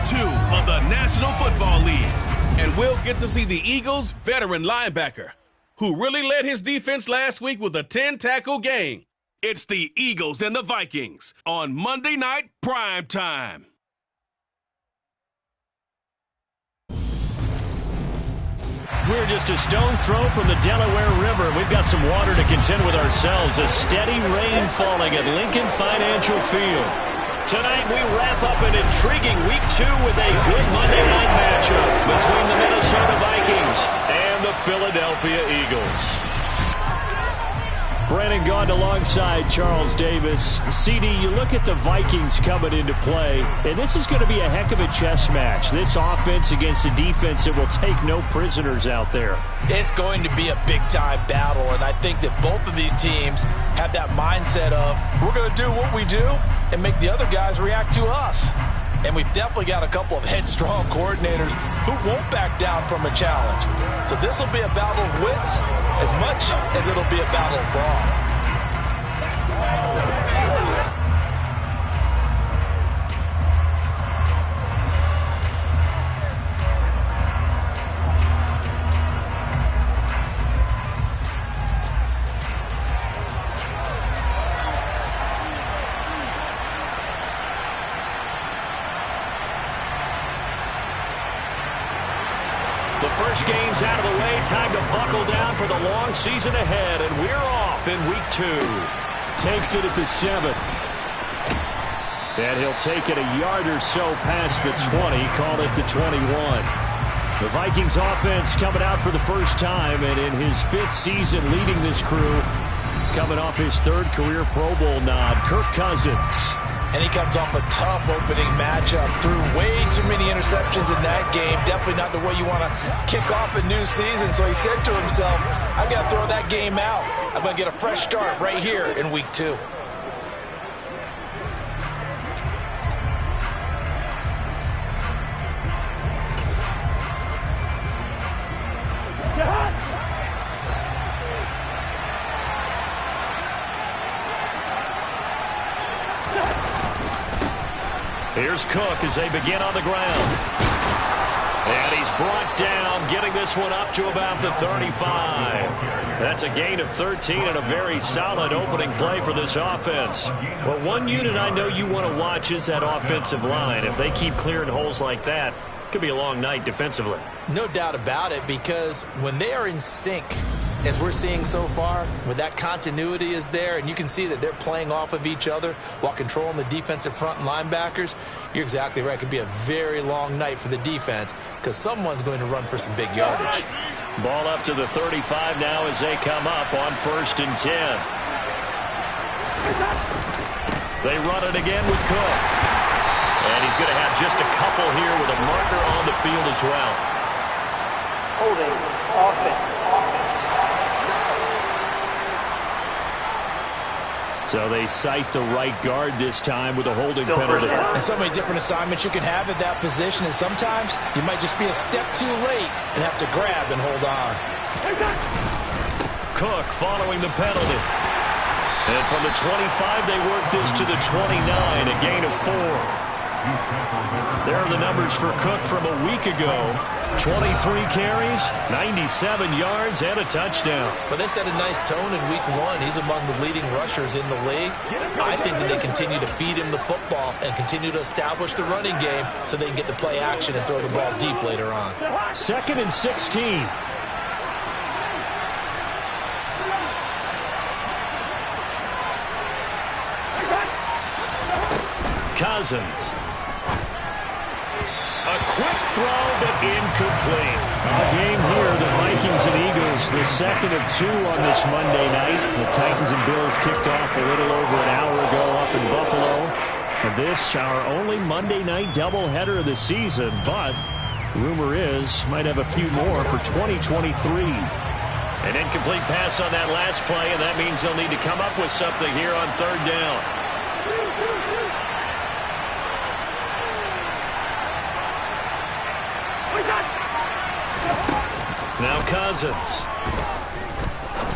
2 of the National Football League. And we'll get to see the Eagles' veteran linebacker, who really led his defense last week with a 10-tackle game. It's the Eagles and the Vikings on Monday Night Prime Time. We're just a stone's throw from the Delaware River. We've got some water to contend with ourselves. A steady rain falling at Lincoln Financial Field. Tonight we wrap up an intriguing Week 2 with a good Monday night matchup between the Minnesota Vikings and the Philadelphia Eagles. Brandon Gaudin alongside Charles Davis. CD, you look at the Vikings coming into play, and this is going to be a heck of a chess match. This offense against a defense that will take no prisoners out there. It's going to be a big-time battle, and I think that both of these teams have that mindset of, we're going to do what we do and make the other guys react to us. And we've definitely got a couple of headstrong coordinators who won't back down from a challenge. So this will be a battle of wits as much as it'll be a battle of brawn. Games out of the way, time to buckle down for the long season ahead, and we're off in Week 2. Takes it at the 7. And he'll take it a yard or so past the 20, call it the 21. The Vikings offense coming out for the first time, and in his 5th season leading this crew, coming off his 3rd career Pro Bowl nod, Kirk Cousins. And he comes off a tough opening matchup. Threw way too many interceptions in that game. Definitely not the way you want to kick off a new season. So he said to himself, I've got to throw that game out. I'm going to get a fresh start right here in Week 2. Here's Cook as they begin on the ground. And he's brought down, getting this one up to about the 35. That's a gain of 13 and a very solid opening play for this offense. Well, one unit I know you want to watch is that offensive line. If they keep clearing holes like that, it could be a long night defensively. No doubt about it, because when they are in sync, as we're seeing so far, when that continuity is there and you can see that they're playing off of each other while controlling the defensive front and linebackers, you're exactly right. It could be a very long night for the defense because someone's going to run for some big yardage. Ball up to the 35 now as they come up on 1st and 10. They run it again with Cook. And he's going to have just a couple here with a marker on the field as well. Holding offense. So they cite the right guard this time with a holding penalty. And so many different assignments you can have at that position, and sometimes you might just be a step too late and have to grab and hold on. Cook following the penalty. And from the 25, they work this to the 29, a gain of 4. There are the numbers for Cook from a week ago. 23 carries, 97 yards, and a touchdown. But they set a nice tone in Week 1. He's among the leading rushers in the league. I think that they continue to feed him the football and continue to establish the running game so they can get the play action and throw the ball deep later on. 2nd and 16. Cousins. A quick throw, but incomplete. A game here, the Vikings and Eagles, the 2nd of 2 on this Monday night. The Titans and Bills kicked off a little over an hour ago up in Buffalo. And this, our only Monday night doubleheader of the season, but rumor is might have a few more for 2023. An incomplete pass on that last play, and that means they'll need to come up with something here on 3rd down. Now Cousins.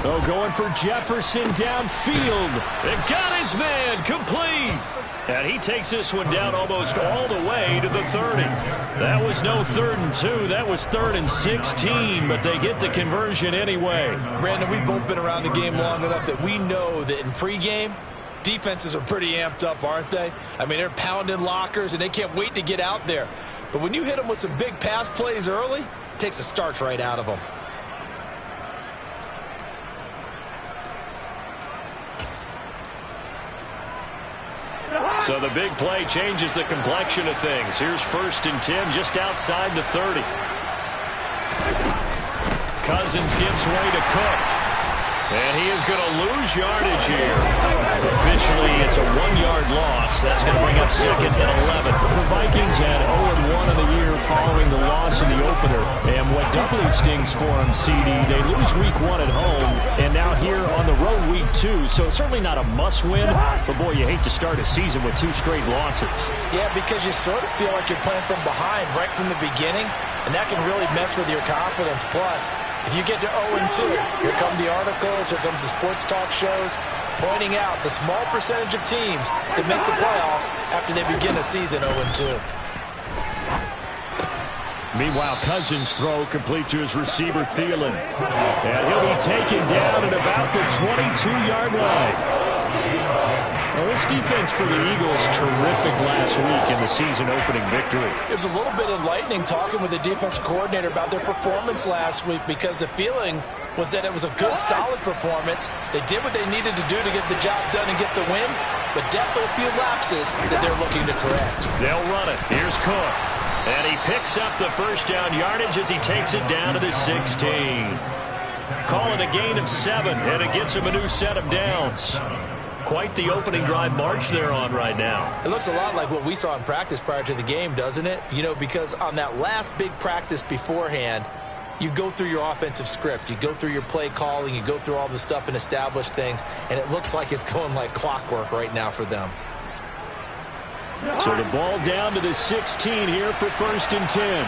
Oh, going for Jefferson downfield. They've got his man complete. And he takes this one down almost all the way to the 30. That was no 3rd and 2. That was 3rd and 16, but they get the conversion anyway. Brandon, we've both been around the game long enough that we know that in pregame, defenses are pretty amped up, aren't they? I mean, they're pounding lockers, and they can't wait to get out there. But when you hit them with some big pass plays early, it takes the starch right out of them. So the big play changes the complexion of things. Here's 1st and 10 just outside the 30. Cousins gives way to Cook. And he is going to lose yardage here. Officially, it's a 1-yard loss. That's going to bring up 2nd and 11. The Vikings had 0-1 in the year following the loss in the opener. And what doubly stings for them, CD, they lose week 1 at home, and now here on the road week 2. So it's certainly not a must-win, but boy, you hate to start a season with 2 straight losses. Yeah, because you sort of feel like you're playing from behind right from the beginning, and that can really mess with your confidence. Plus, if you get to 0-2, here come the articles, here comes the sports talk shows, pointing out the small percentage of teams that make the playoffs after they begin a season 0-2. Meanwhile, Cousins' throw complete to his receiver, Thielen. And he'll be taken down at about the 22-yard line. Well, this defense for the Eagles, terrific last week in the season-opening victory. It was a little bit enlightening talking with the defense coordinator about their performance last week, because the feeling was that it was a good, solid performance. They did what they needed to do to get the job done and get the win, but definitely a few lapses that they're looking to correct. They'll run it. Here's Cook. And he picks up the 1st down yardage as he takes it down to the 16. Call it a gain of 7, and it gets him a new set of downs. Quite the opening drive march they're on right now. It looks a lot like what we saw in practice prior to the game, doesn't it? You know, because on that last big practice beforehand, you go through your offensive script, you go through your play calling, you go through all the stuff and establish things, and it looks like it's going like clockwork right now for them. So the ball down to the 16 here for 1st and 10.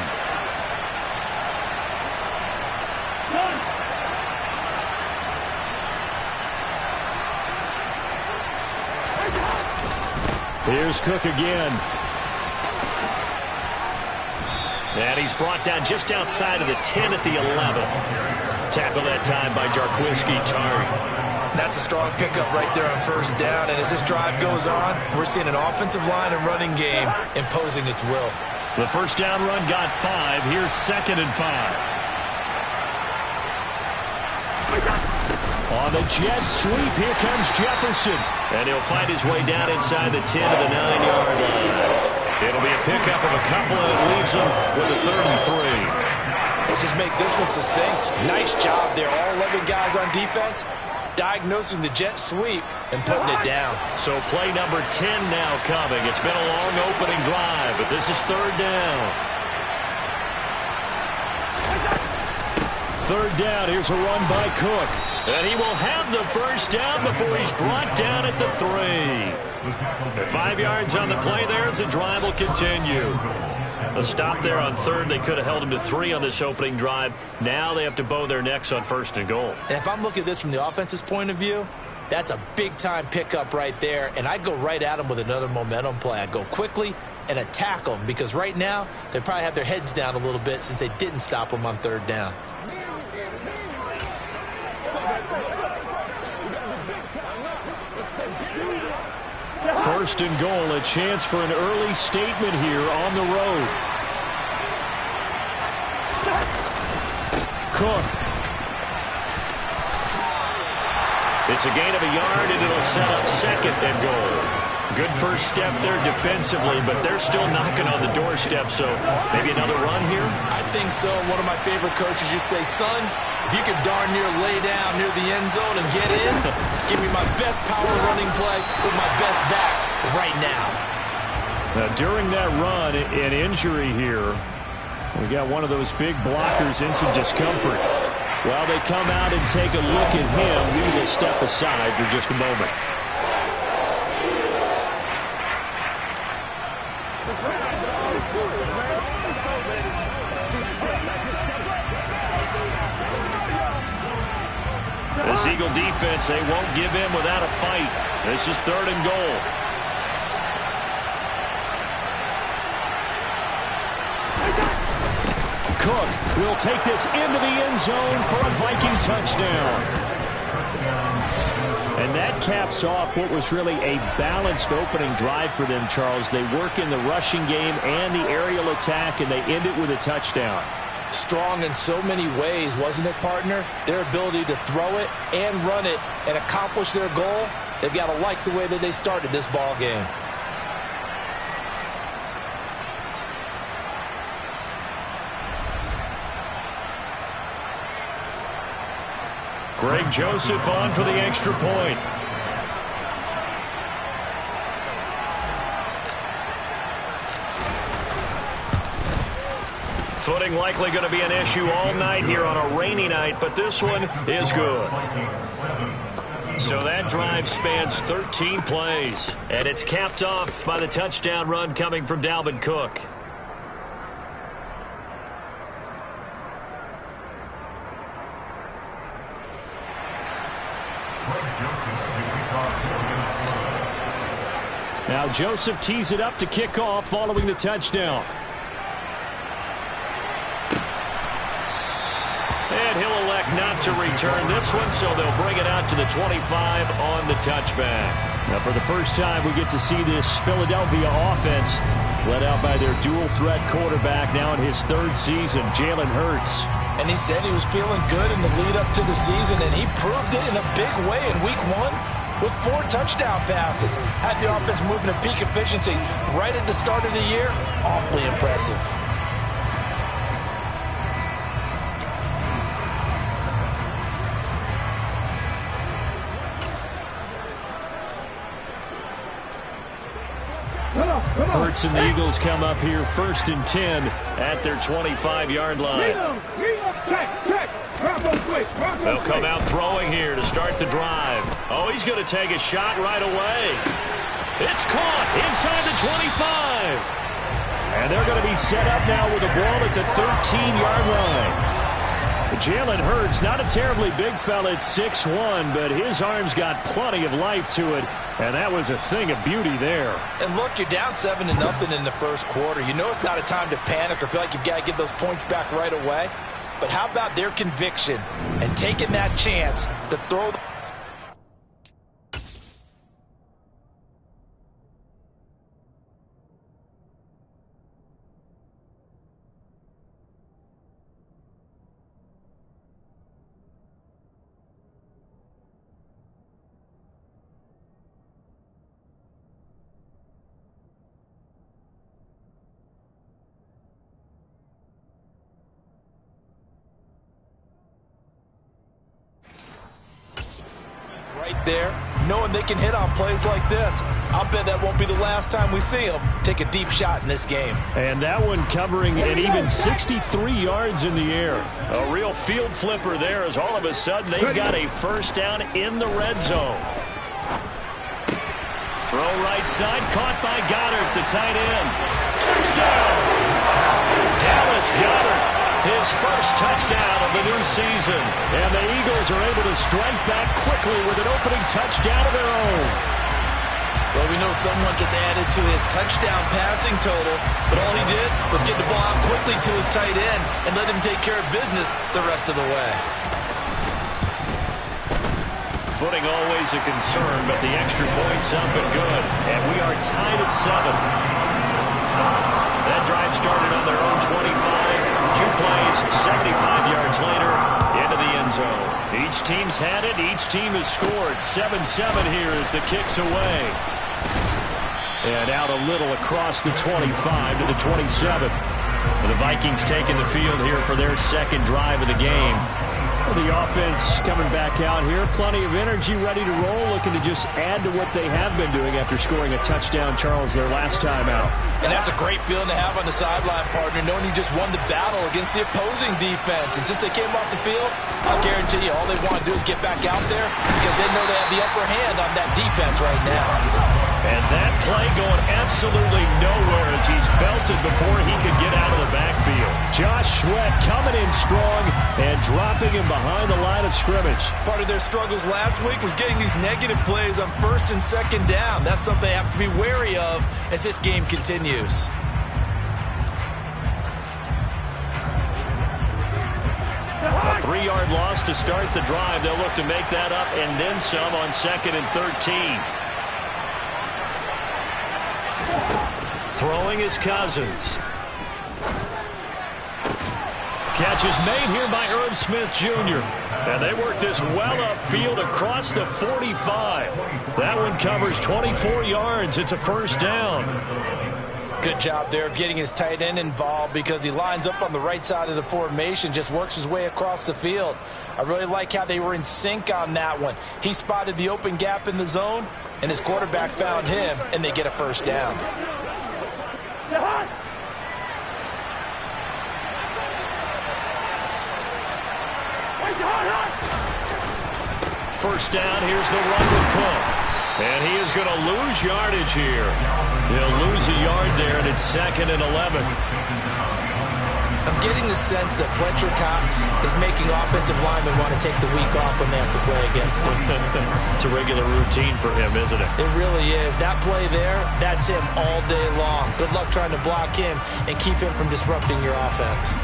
Here's Cook again. And he's brought down just outside of the 10 at the 11. Tackle that time by Jarquiski Tarry. That's a strong pickup right there on 1st down. And as this drive goes on, we're seeing an offensive line and running game imposing its will. The 1st down run got 5. Here's 2nd and 5. On the jet sweep, here comes Jefferson. And he'll find his way down inside the 10 to the 9-yard line. It'll be a pickup of a couple, and it leaves them with a 3rd and 3. Let's just make this one succinct. Nice job there. All 11 guys on defense diagnosing the jet sweep and putting it down. So play number 10 now coming. It's been a long opening drive, but this is 3rd down. 3rd down, here's a run by Cook. And he will have the 1st down before he's brought down at the 3. 5 yards on the play there as the drive will continue. A stop there on 3rd. They could have held him to 3 on this opening drive. Now they have to bow their necks on 1st and goal. And if I'm looking at this from the offense's point of view, that's a big-time pickup right there. And I go right at them with another momentum play. I go quickly and attack them, because right now they probably have their heads down a little bit since they didn't stop them on 3rd down. First and goal, a chance for an early statement here on the road. Cook. It's a gain of a yard, and it'll set up 2nd and goal. Good first step there defensively, but they're still knocking on the doorstep, so maybe another run here? I think so. One of my favorite coaches used to say, son, if you can darn near lay down near the end zone and get in, give me my best power running play with my best back right now. Now, during that run, an injury here. We got one of those big blockers in some discomfort. While they come out and take a look at him, we will step aside for just a moment. This Eagle defense, they won't give in without a fight. This is 3rd and goal. Cook will take this into the end zone for a Viking touchdown. And that caps off what was really a balanced opening drive for them, Charles. They work in the rushing game and the aerial attack, and they end it with a touchdown. Strong in so many ways, wasn't it, partner? Their ability to throw it and run it and accomplish their goal, they've got to like the way that they started this ball game. Greg Joseph on for the extra point. Footing likely going to be an issue all night here on a rainy night, but this one is good. So that drive spans 13 plays, and it's capped off by the touchdown run coming from Dalvin Cook. Now Joseph tees it up to kick off following the touchdown. And he'll elect not to return this one, so they'll bring it out to the 25 on the touchback. Now for the first time, we get to see this Philadelphia offense led out by their dual-threat quarterback now in his 3rd season, Jalen Hurts. And he said he was feeling good in the lead-up to the season, and he proved it in a big way in Week 1. With 4 touchdown passes. Had the offense moving at peak efficiency right at the start of the year. Awfully impressive. Hurts and the Eagles come up here 1st and 10 at their 25-yard line. They'll come out throwing here to start the drive. Oh, he's going to take a shot right away. It's caught inside the 25. And they're going to be set up now with a ball at the 13-yard line. Jalen Hurts, not a terribly big fella at 6'1", but his arm's got plenty of life to it. And that was a thing of beauty there. And look, you're down 7-0 in the first quarter. You know it's not a time to panic or feel like you've got to get those points back right away. But how about their conviction and taking that chance to throw the there, knowing they can hit on plays like this. I'll bet that won't be the last time we see them take a deep shot in this game. And that one covering an even 63 yards in the air. A real field flipper there as all of a sudden they've got a first down in the red zone. Throw right side, caught by Goddard, the tight end. Touchdown! Dallas Goedert. His first touchdown of the new season. And the Eagles are able to strike back quickly with an opening touchdown of their own. Well, we know someone just added to his touchdown passing total, but all he did was get the ball out quickly to his tight end and let him take care of business the rest of the way. Footing always a concern, but the extra point's up and good. And we are tied at 7. That drive started on their own 25. 2 plays, 75 yards later, into the end zone. Each team's had it. Each team has scored. 7-7 here as the kick's away. And out a little across the 25 to the 27. And the Vikings taking the field here for their second drive of the game. The offense coming back out here. Plenty of energy, ready to roll, looking to just add to what they have been doing after scoring a touchdown, Charles, their last time out. And that's a great feeling to have on the sideline, partner, knowing you just won the battle against the opposing defense. And since they came off the field, I'll guarantee you all they want to do is get back out there because they know they have the upper hand on that defense right now. And that play going absolutely nowhere as he's belted before he could get out of the backfield. Josh Sweat coming in strong and dropping him behind the line of scrimmage. Part of their struggles last week was getting these negative plays on first and second down. That's something they have to be wary of as this game continues. A 3-yard loss to start the drive. They'll look to make that up and then some on 2nd and 13. Throwing is Cousins. Catch is made here by Irv Smith Jr. And they work this well upfield across the 45. That one covers 24 yards. It's a first down. Good job there of getting his tight end involved because he lines up on the right side of the formation, just works his way across the field. I really like how they were in sync on that one. He spotted the open gap in the zone, and his quarterback found him, and they get a first down. First down, here's the run with Cook. And he is going to lose yardage here. He'll lose a yard there, and it's 2nd and 11. I'm getting the sense that Fletcher Cox is making offensive linemen want to take the week off when they have to play against him. It's a regular routine for him, isn't it? It really is. That play there, that's him all day long. Good luck trying to block him and keep him from disrupting your offense.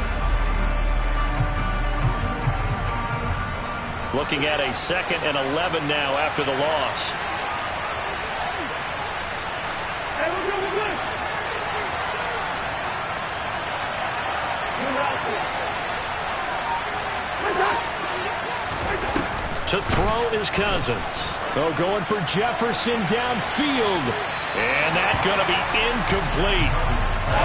Looking at a 2nd and 11 now after the loss. To throw is Cousins. Oh, going for Jefferson downfield. And that's going to be incomplete.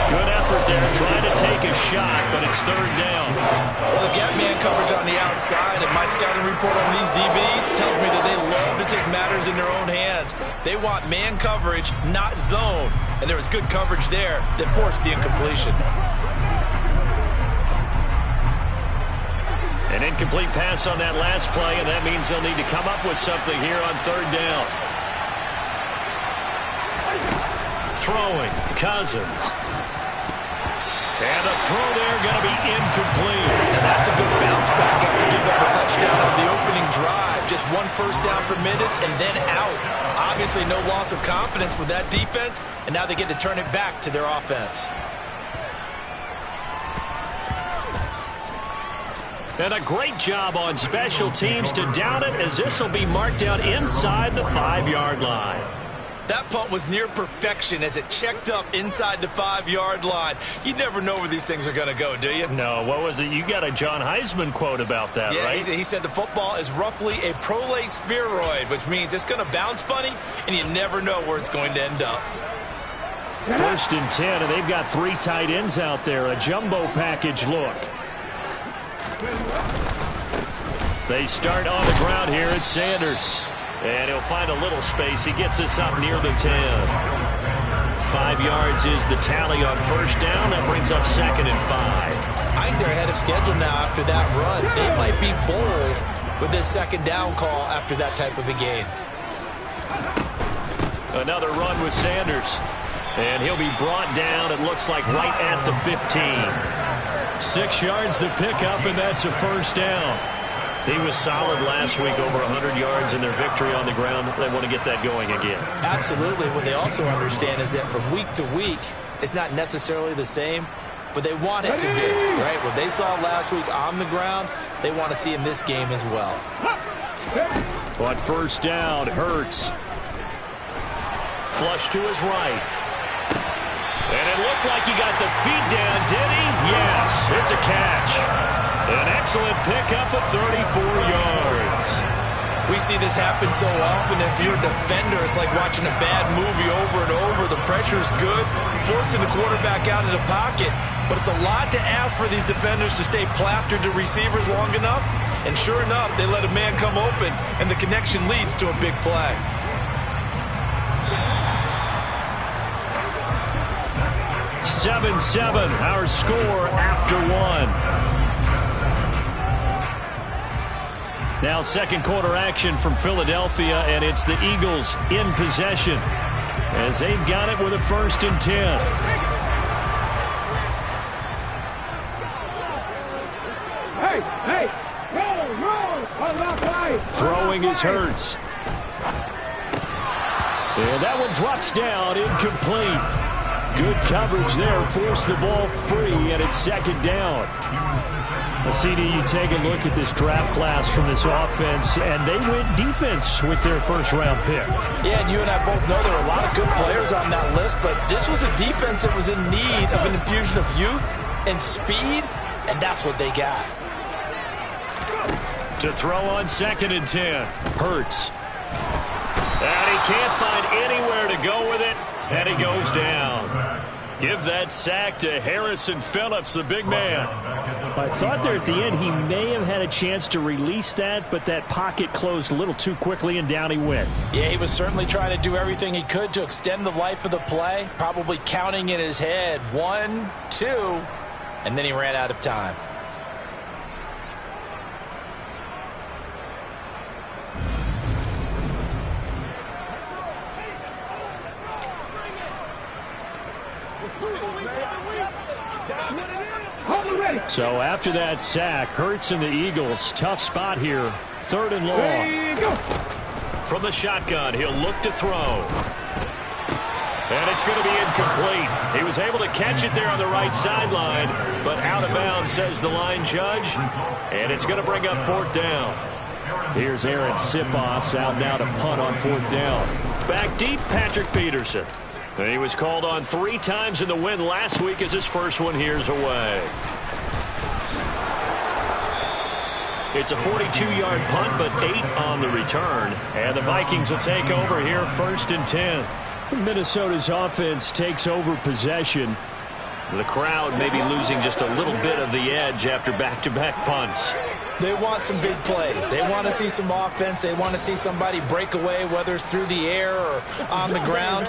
Good effort there, trying to take a shot, but it's 3rd down. Well, they've got man coverage on the outside, and my scouting report on these DBs tells me that they love to take matters in their own hands. They want man coverage, not zone. And there was good coverage there that forced the incompletion. An incomplete pass on that last play, and that means they'll need to come up with something here on 3rd down. Throwing, Cousins. And a throw there going to be incomplete. And that's a good bounce back after giving up a touchdown on the opening drive. Just one first down permitted and then out. Obviously no loss of confidence with that defense, and now they get to turn it back to their offense. And a great job on special teams to down it, as this will be marked down inside the 5-yard line. That punt was near perfection as it checked up inside the 5-yard line. You never know where these things are going to go, do you? No, what was it? You got a John Heisman quote about that, right? Yeah, he said the football is roughly a prolate spheroid, which means it's going to bounce funny, and you never know where it's going to end up. 1st and 10, and they've got 3 tight ends out there. A jumbo package look. They start on the ground here at Sanders. And he'll find a little space. He gets us up near the 10. 5 yards is the tally on first down. That brings up 2nd and 5. I think they're ahead of schedule now after that run. They might be bold with this 2nd down call after that type of a game. Another run with Sanders. And he'll be brought down, it looks like, right at the 15. 6 yards to pick up, and that's a first down. He was solid last week, over 100 yards in their victory on the ground. They want to get that going again. Absolutely. What they also understand is that from week to week, it's not necessarily the same, but they want it to be, right? What they saw last week on the ground, they want to see in this game as well. On first down, Hurts. Flush to his right. And it looked like he got the feet down, did he? Yes, it's a catch. An excellent pickup of 34 yards. We see this happen so often. If you're a defender, it's like watching a bad movie over and over. The pressure's good, forcing the quarterback out of the pocket. But it's a lot to ask for these defenders to stay plastered to receivers long enough. And sure enough, they let a man come open, and the connection leads to a big play. (7-7), our score after 1. Now 2nd quarter action from Philadelphia, and it's the Eagles in possession. as they've got it with a 1st and 10. Hey! Roll! Throwing is Hurts. And that one drops down, incomplete. Good coverage there, forced the ball free, and it's 2nd down. CD, you take a look at this draft class from this offense, and they went defense with their 1st-round pick. Yeah, and you and I both know there are a lot of good players on that list, but this was a defense that was in need of an infusion of youth and speed, and that's what they got. To throw on 2nd and 10, Hurts. And he can't find anywhere to go with it, and he goes down. Give that sack to Harrison Phillips, the big man. I thought there at the end he may have had a chance to release that, but that pocket closed a little too quickly, and down he went. Yeah, he was certainly trying to do everything he could to extend the life of the play, probably counting in his head 1, 2, and then he ran out of time. So after that sack, Hurts and the Eagles, tough spot here. 3rd and long. From the shotgun, he'll look to throw. And it's going to be incomplete. He was able to catch it there on the right sideline, but out of bounds, says the line judge. And it's going to bring up 4th down. Here's Aaron Sipos out now to punt on 4th down. Back deep, Patrick Peterson. And he was called on 3 times in the win last week as his first one here's away. It's a 42-yard punt, but 8 on the return. And the Vikings will take over here 1st and 10. Minnesota's offense takes over possession. The crowd may be losing just a little bit of the edge after back-to-back punts. They want some big plays. They want to see some offense. They want to see somebody break away, whether it's through the air or on the ground.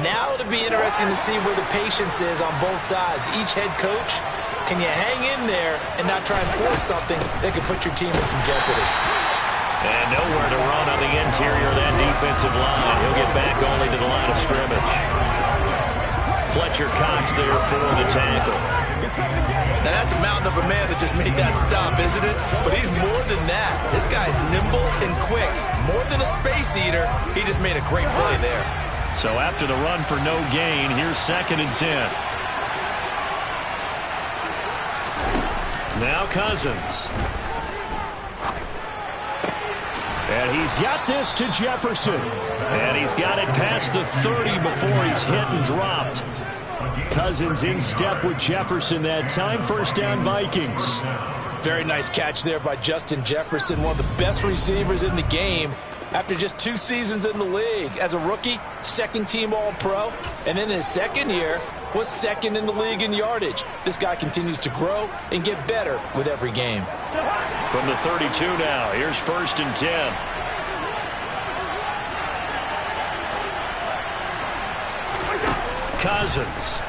Now it'll be interesting to see where the patience is on both sides. Each head coach, can you hang in there and not try and force something that could put your team in some jeopardy? And nowhere to run on the interior of that defensive line. He'll get back only to the line of scrimmage. Fletcher Cox there for the tackle. Now that's a mountain of a man that just made that stop, isn't it? But he's more than that. This guy's nimble and quick. More than a space eater, he just made a great play there. So after the run for no gain, here's 2nd and 10. Now Cousins. And he's got this to Jefferson. And he's got it past the 30 before he's hit and dropped. Cousins in step with Jefferson that time. 1st down Vikings. Very nice catch there by Justin Jefferson, one of the best receivers in the game after just 2 seasons in the league. As a rookie, 2nd-team All-Pro, and in his 2nd year was 2nd in the league in yardage. This guy continues to grow and get better with every game. From the 32 now, here's 1st and 10. Cousins.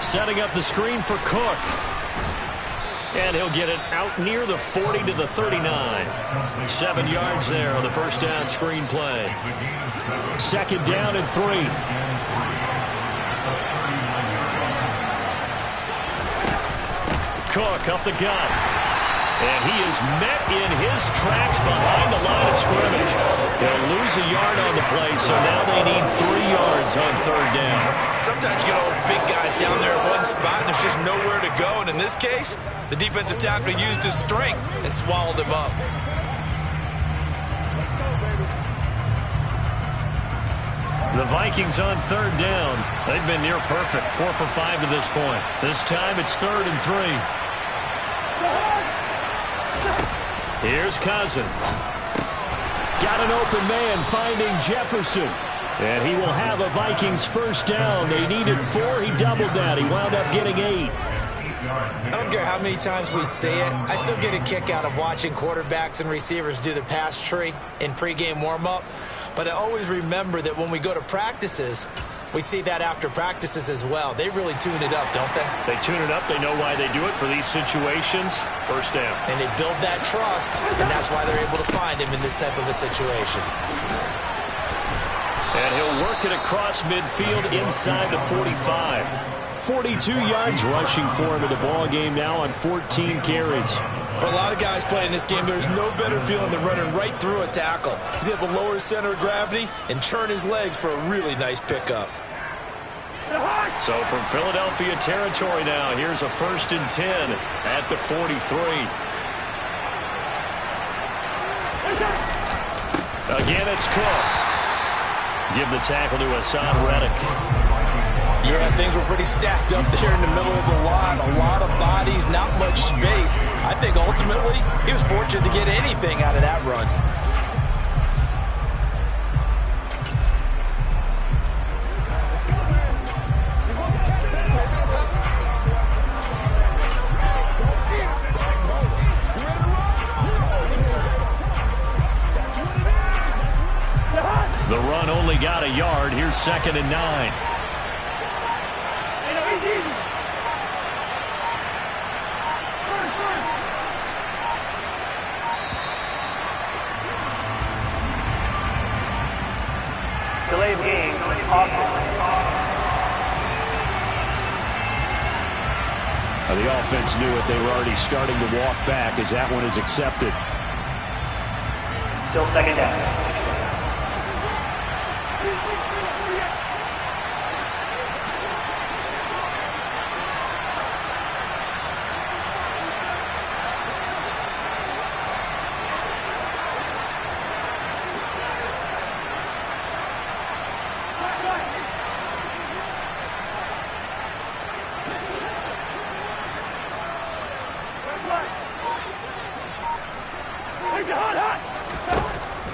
Setting up the screen for Cook. And he'll get it out near the 40 to the 39. 7 yards there on the 1st down screen play. 2nd down and 3. Cook up the gut. And he is met in his tracks behind the line of scrimmage. They'll lose a yard on the play, so now they need 3 yards on 3rd down. Sometimes you get all those big guys down there in one spot, and there's just nowhere to go. And in this case, the defensive tackle used his strength and swallowed him up. The Vikings on 3rd down. They've been near perfect, 4 for 5 to this point. This time it's 3rd and 3. Here's Cousins. Got an open man finding Jefferson. And he will have a Vikings 1st down. They needed 4. He doubled that. He wound up getting 8. I don't care how many times we say it. I still get a kick out of watching quarterbacks and receivers do the pass tree in pregame warm-up. But I always remember that when we go to practices, we see that after practices as well. They really tune it up, don't they? They tune it up. They know why they do it for these situations. 1st down. And they build that trust, and that's why they're able to find him in this type of a situation. And he'll work it across midfield inside the 45. 42 yards rushing for him in the ball game now on 14 carries. For a lot of guys playing this game, there's no better feeling than running right through a tackle. He's able to lower his center of gravity and churn his legs for a really nice pickup. So from Philadelphia territory now, here's a 1st and 10 at the 43. Again, it's Cook. Give the tackle to Hassan Reddick. Yeah, things were pretty stacked up there in the middle of the line. A lot of bodies, not much space. I think ultimately he was fortunate to get anything out of that run. The run only got a yard. Here's 2nd and 9. Delay of game, offense. The offense knew it. They were already starting to walk back as that one is accepted. Still 2nd down.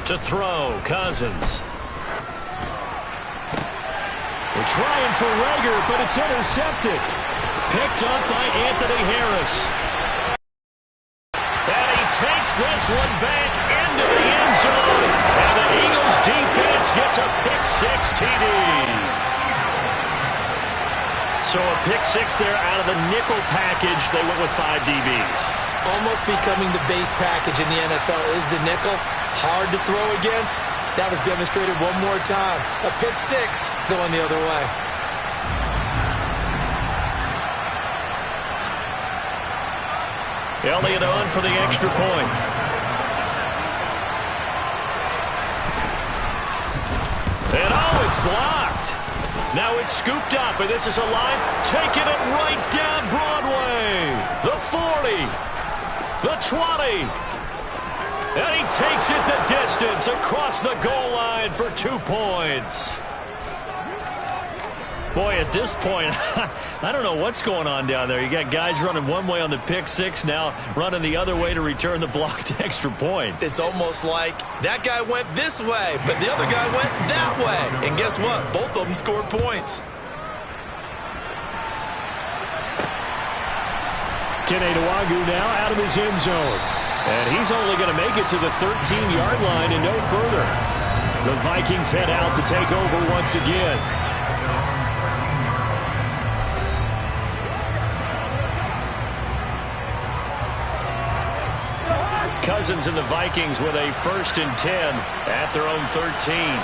To throw, Cousins. They're trying for Reagor, but it's intercepted. Picked up by Anthony Harris. And he takes this one back into the end zone. And the Eagles defense gets a pick-6 TD. So a pick-6 there out of the nickel package. They went with 5 DBs. Almost becoming the base package in the NFL is the nickel. Hard to throw against. That was demonstrated one more time. A pick-6 going the other way. Elliott on for the extra point. And oh, it's blocked. Now it's scooped up, and this is alive. Taking it right down Broadway. The 40. The 20. And he takes it the distance across the goal line for 2 points. Boy, at this point, I don't know what's going on down there. You got guys running one way on the pick-6, now running the other way to return the blocked extra point. It's almost like that guy went this way, but the other guy went that way. And guess what? Both of them scored points. Kene Nwangwu now out of his end zone. And he's only going to make it to the 13-yard line and no further. The Vikings head out to take over once again. Cousins and the Vikings with a 1st and 10 at their own 13.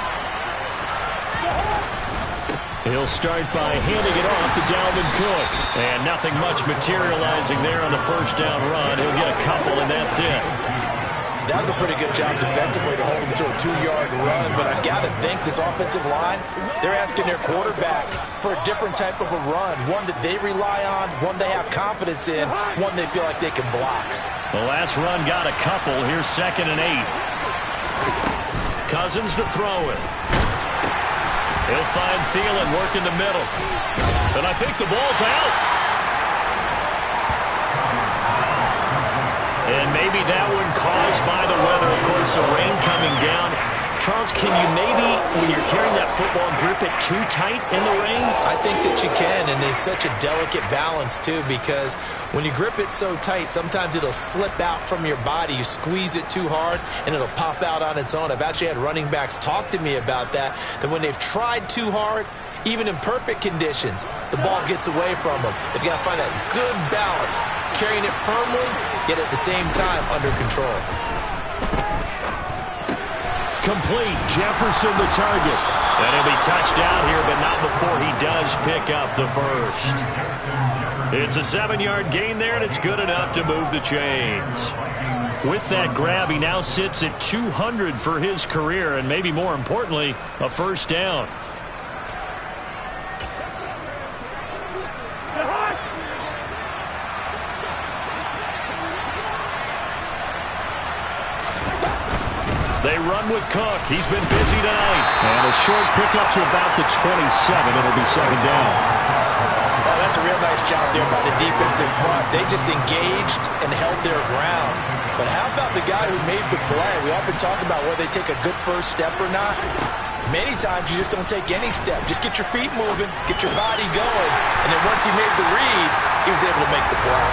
He'll start by handing it off to Dalvin Cook. And nothing much materializing there on the 1st down run. He'll get a couple, and that's it. That was a pretty good job defensively to hold him to a 2-yard run, but I've got to think this offensive line, they're asking their quarterback for a different type of a run, one that they rely on, one they have confidence in, one they feel like they can block. The last run got a couple. Here's 2nd and 8. Cousins to throw it. He'll find Thielen, work in the middle. And I think the ball's out. And maybe that one caused by the weather. Of course, the rain coming down. Charles, can you maybe, when you're carrying that football, grip it too tight in the rain? I think that you can, and it's such a delicate balance, too, because when you grip it so tight, sometimes it'll slip out from your body. You squeeze it too hard, and it'll pop out on its own. I've actually had running backs talk to me about that when they've tried too hard, even in perfect conditions, the ball gets away from them. They've got to find that good balance, carrying it firmly, yet at the same time under control. Complete. Jefferson the target. And he'll be touched down here, but not before he does pick up the first. It's a 7-yard gain there, and it's good enough to move the chains. With that grab, he now sits at 200 for his career, and maybe more importantly, a first down. They run with Cook. He's been busy tonight. And a short pickup to about the 27. It'll be second down. Oh, that's a real nice job there by the defense in front. They just engaged and held their ground. But how about the guy who made the play? We often talk about whether they take a good first step or not. Many times you just don't take any step. Just get your feet moving, get your body going. And then once he made the read, he was able to make the play.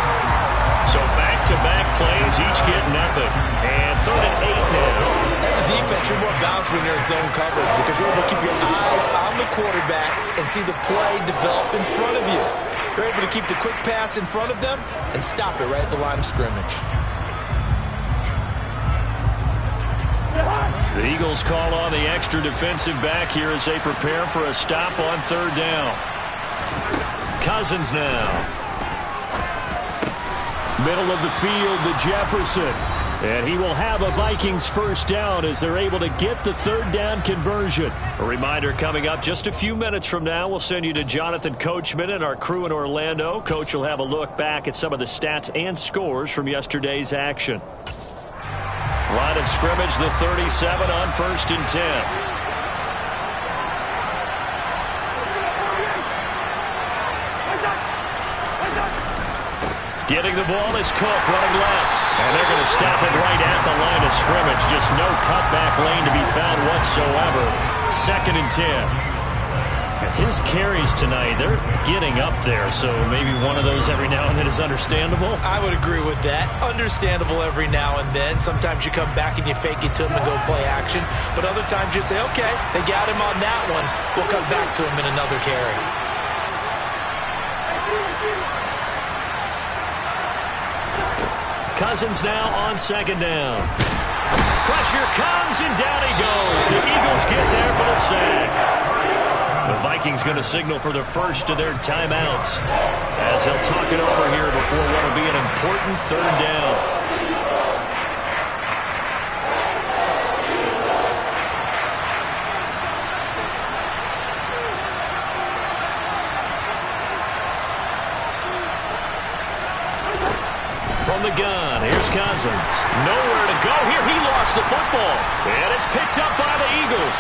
So back-to-back plays, each get nothing. And 3rd and 8 now. As a defense, you're more balanced when you're in zone coverage because you're able to keep your eyes on the quarterback and see the play develop in front of you. You're able to keep the quick pass in front of them and stop it right at the line of scrimmage. The Eagles call on the extra defensive back here as they prepare for a stop on 3rd down. Cousins now. Middle of the field to Jefferson. And he will have a Vikings first down as they're able to get the 3rd down conversion. A reminder coming up just a few minutes from now. We'll send you to Jonathan Coachman and our crew in Orlando. Coach will have a look back at some of the stats and scores from yesterday's action. Line of scrimmage, the 37 on 1st and 10. Getting the ball is Cook running left. And they're going to stop it right at the line of scrimmage. Just no cutback lane to be found whatsoever. 2nd and 10. His carries tonight, they're getting up there. So maybe one of those every now and then is understandable. I would agree with that. Understandable every now and then. Sometimes you come back and you fake it to him and go play action. But other times you say, okay, they got him on that one. We'll come back to him in another carry. Cousins now on 2nd down. Pressure comes, and down he goes. The Eagles get there for the sack. The Vikings going to signal for the first of their timeouts as they'll talk it over here before what will be an important 3rd down. From the gun, here's Cousins. Nowhere to go here. He lost the football. And it's picked up by the Eagles.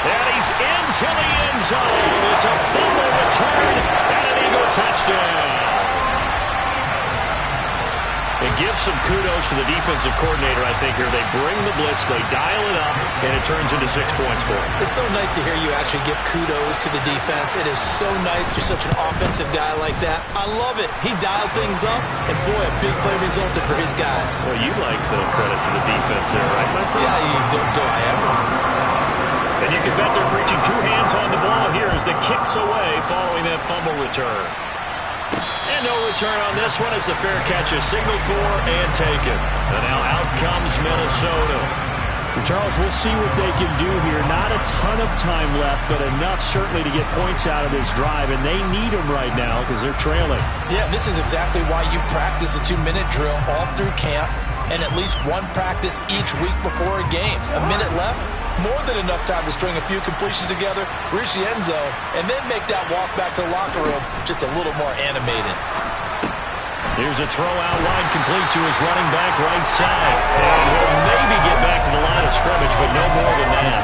And he's into the end zone. It's a fumble return and an Eagle touchdown. It gives some kudos to the defensive coordinator, I think, here. They bring the blitz, they dial it up, and it turns into 6 points for them. It's so nice to hear you actually give kudos to the defense. It is so nice. You're such an offensive guy like that. I love it. He dialed things up, and boy, a big play resulted for his guys. Well, you like the credit to the defense there, right, my friend? Yeah, do I ever. And you can bet they're preaching 2 hands on the ball here as the kick's away following that fumble return. And no return on this one as the fair catch is signaled for and taken. And now out comes Minnesota. Charles, we'll see what they can do here. Not a ton of time left, but enough certainly to get points out of this drive, and they need them right now because they're trailing. Yeah, this is exactly why you practice a 2-minute drill all through camp and at least one practice each week before a game. A minute left, more than enough time to string a few completions together, reach the end zone, and then make that walk back to the locker room just a little more animated. Here's a throw out wide complete to his running back right side. And he'll maybe get back to the line of scrimmage, but no more than that.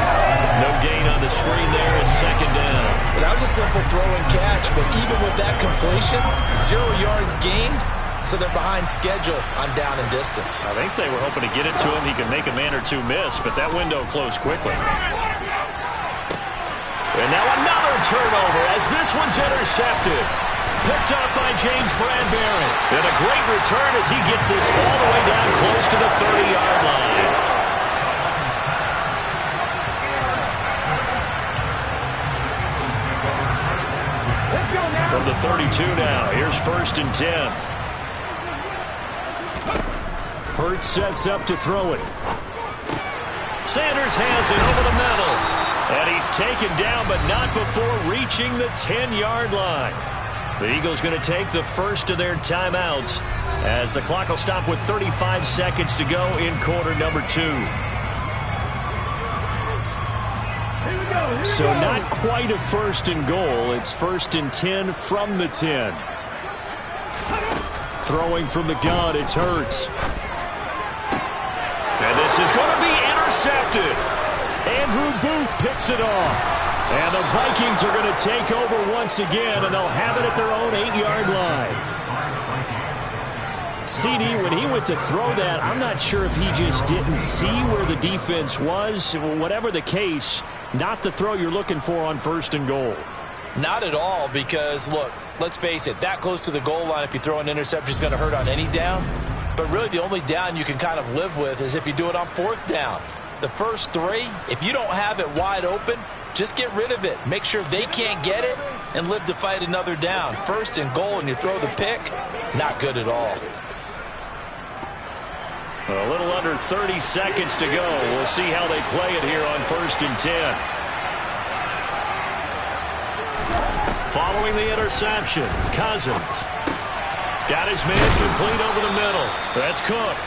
No gain on the screen there. It's 2nd down. That was a simple throw and catch, but even with that completion, 0 yards gained, so they're behind schedule on down and distance. I think they were hoping to get it to him. He could make a man or two miss, but that window closed quickly. And now another turnover as this one's intercepted. Picked up by James Bradbury. And a great return as he gets this all the way down close to the 30-yard line. From the 32 now, here's 1st and 10. Hurts sets up to throw it. Sanders has it over the middle. And he's taken down, but not before reaching the 10-yard line. The Eagles going to take the first of their timeouts as the clock will stop with 35 seconds to go in quarter number 2. So not quite a 1st and goal. It's 1st and 10 from the 10. Throwing from the gun, it's Hurts. And this is going to be intercepted. Andrew Booth picks it off. And the Vikings are going to take over once again, and they'll have it at their own 8-yard line. CD, when he went to throw that, I'm not sure if he just didn't see where the defense was. Whatever the case, not the throw you're looking for on 1st and goal. Not at all, because, look, let's face it, that close to the goal line, if you throw an interception, is going to hurt on any down. But really the only down you can kind of live with is if you do it on 4th down. The first 3, if you don't have it wide open, just get rid of it. Make sure they can't get it and live to fight another down. 1st and goal and you throw the pick, not good at all. A little under 30 seconds to go. We'll see how they play it here on 1st and 10. Following the interception, Cousins. Got his man complete over the middle. That's Cook.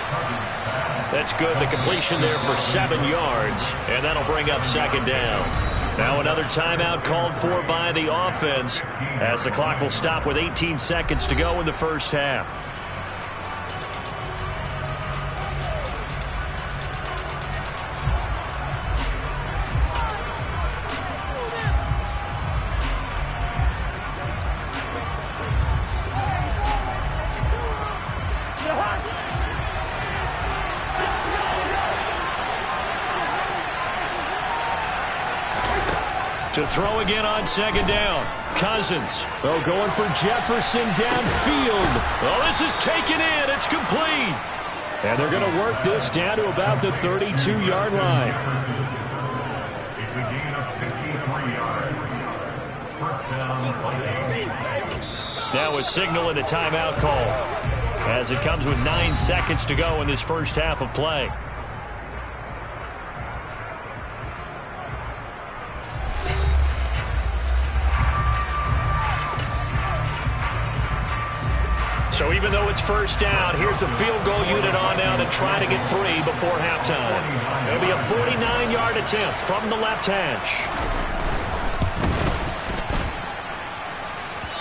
That's good. The completion there for 7 yards, and that'll bring up 2nd down. Now another timeout called for by the offense as the clock will stop with 18 seconds to go in the first half. To throw again on 2nd down. Cousins. Oh, going for Jefferson downfield. Oh, this is taken in. It's complete. And they're going to work this down to about the 32-yard line. It's a gain of 53 yards. First down. Now a signal and a timeout call as it comes with 9 seconds to go in this first half of play. So even though it's first down, here's the field goal unit on now to try to get 3 before halftime. It'll be a 49-yard attempt from the left hash.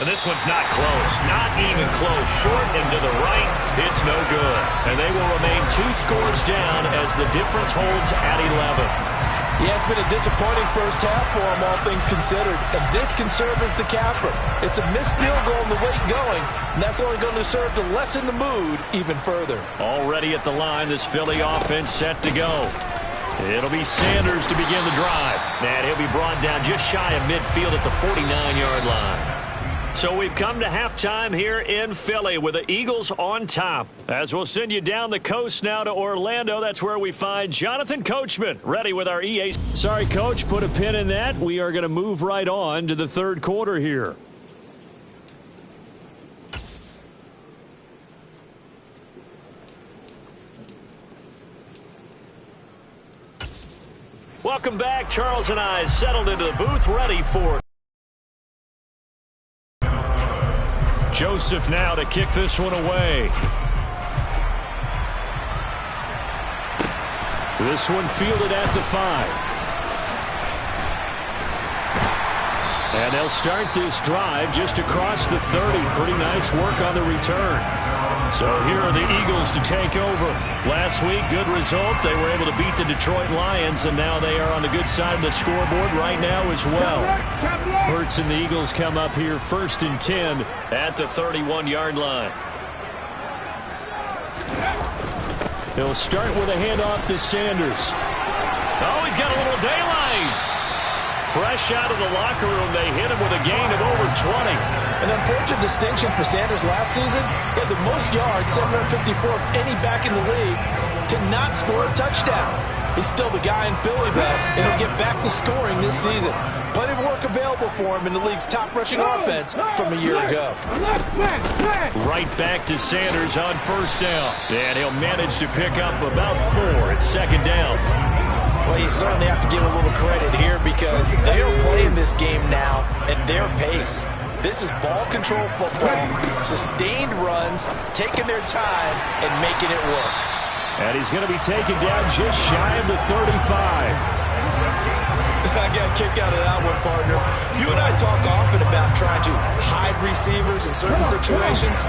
And this one's not close. Not even close. Short and to the right. It's no good. And they will remain 2 scores down as the difference holds at 11. Yeah, it's been a disappointing first half for them, all things considered. And this can serve as the capper. It's a missed field goal in the late going, and that's only going to serve to lessen the mood even further. Already at the line, this Philly offense set to go. It'll be Sanders to begin the drive. And he'll be brought down just shy of midfield at the 49-yard line. So we've come to halftime here in Philly with the Eagles on top. As we'll send you down the coast now to Orlando, that's where we find Jonathan Coachman ready with our EA. Sorry, Coach, put a pin in that. We are going to move right on to the third quarter here. Welcome back. Charles and I settled into the booth ready for Joseph now to kick this one away. This one fielded at the 5. And they'll start this drive just across the 30. Pretty nice work on the return. So here are the Eagles to take over. Last week, good result. They were able to beat the Detroit Lions, and now they are on the good side of the scoreboard right now as well. Hurts and the Eagles come up here 1st and 10 at the 31-yard line. They'll start with a handoff to Sanders. Oh, he's got a little daylight. Fresh out of the locker room, they hit him with a gain of over 20. An unfortunate distinction for Sanders last season. He had the most yards, 754 of any back in the league, to not score a touchdown. He's still the guy in Philly, though, and he'll get back to scoring this season. Plenty of work available for him in the league's top rushing offense from a year ago. Right back to Sanders on first down. And he'll manage to pick up about 4 at second down. Well, you certainly have to give a little credit here because they are playing this game now at their pace. This is ball control football, sustained runs, taking their time and making it work. And he's going to be taken down just shy of the 35. I got a kick out of that one, partner. You and I talk often about trying to hide receivers in certain situations,